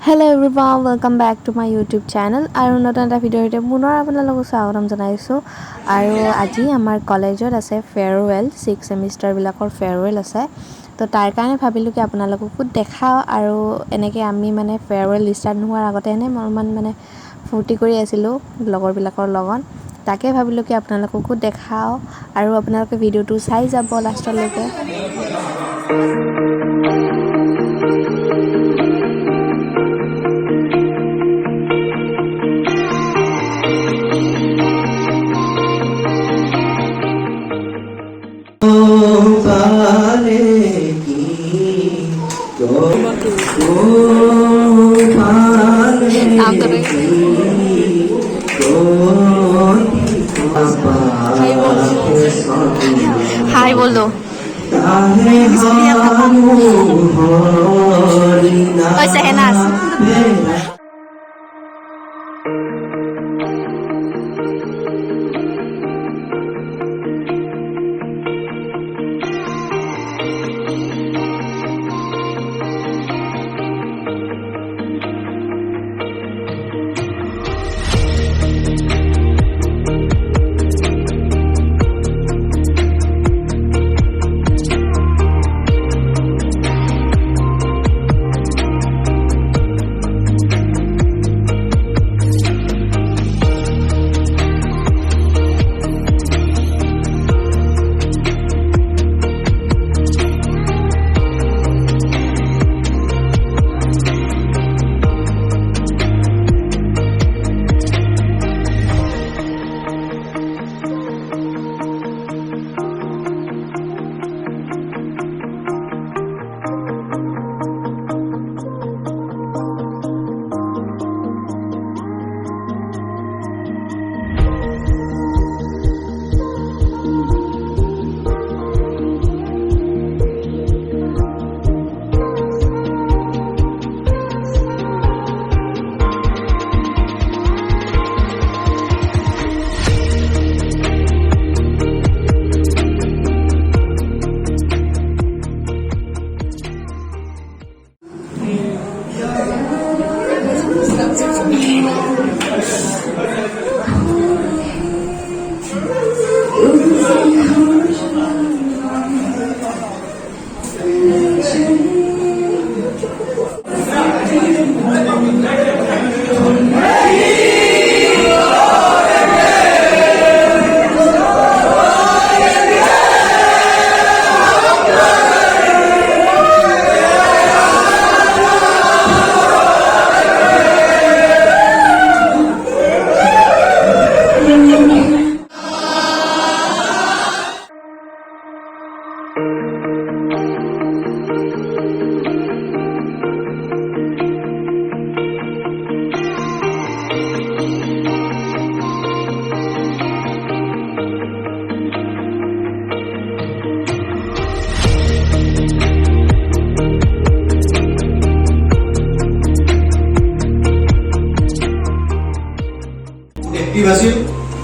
Hello everyone, welcome back to my YouTube channel. আৰু নতুন এটা ভিডিঅ'তে পুনৰ আপোনালোকক স্বাগতম জনাইছো। আৰু আজি আমাৰ কলেজত আছে ফেয়াৰৱেল 6 সেমিষ্টাৰ বিলাকৰ ফেয়াৰৱেল আছে। তো তাৰ কাৰণে ভাবিলো কি আপোনালোককো দেখাও আৰু এনেকৈ আমি মানে ফেয়াৰৱেল ষ্টাৰ্ট নোহোৱাৰ আগতে মানে ফূৰ্তি কৰি আছিলো লগৰ বিলাকৰ লগত। তাকে ভাবিলো কি আপোনালোককো দেখাও আৰু আপোনালোকে ভিডিঅ'টো চাই যাব লাষ্টলৈকে। हाय बोल दो शहनाज আছিল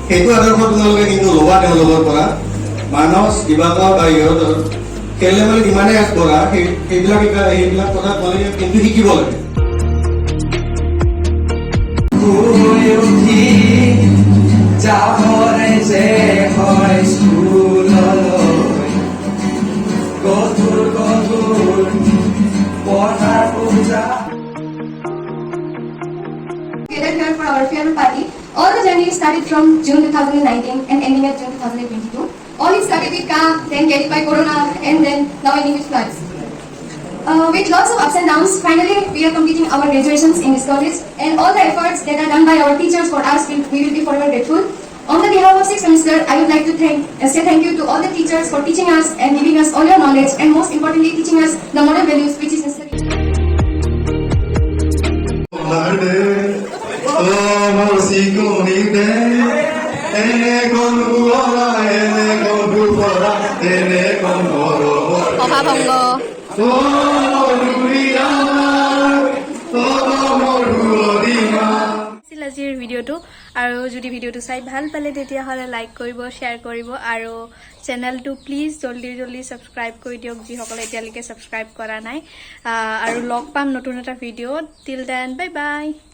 সেইটো আদৰ্শ তোমালোকে কিন্তু ল'বা তেওঁলোকৰ পৰা মানস বিভাগৰ বাহিৰত খেলে মানে যিমানে কৰা সেইবিলাক কথা তোমালোকে কিন্তু শিকিব লাগে। Here for our farewell party. All the journey started from June 2019 and ending at June 2022. All it started with car, then carried by Corona, and then now ending with floods. With lots of ups and downs, finally we are completing our graduations in this college, and all the efforts that are done by our teachers for us, we will be forever grateful. On the behalf of 6th semester, I would like to say thank you to all the teachers for teaching us and giving us all your knowledge, and most importantly, teaching us the moral values which is necessary. আজিৰ ভিডিঅ'টো আৰু যদি ভিডিঅ'টো চাই ভাল পালে তেতিয়াহ'লে like কৰিব শ্বেয়াৰ কৰিব আৰু চেনেলটো প্লিজ জলদি ছাবস্ক্ৰাইব কৰি দিয়ক যিসকলে এতিয়ালৈকে ছাবস্ক্ৰাইব কৰা নাই আৰু লগ পাম নতুন এটা ভিডিঅ'ত টিল দেন বাই বাই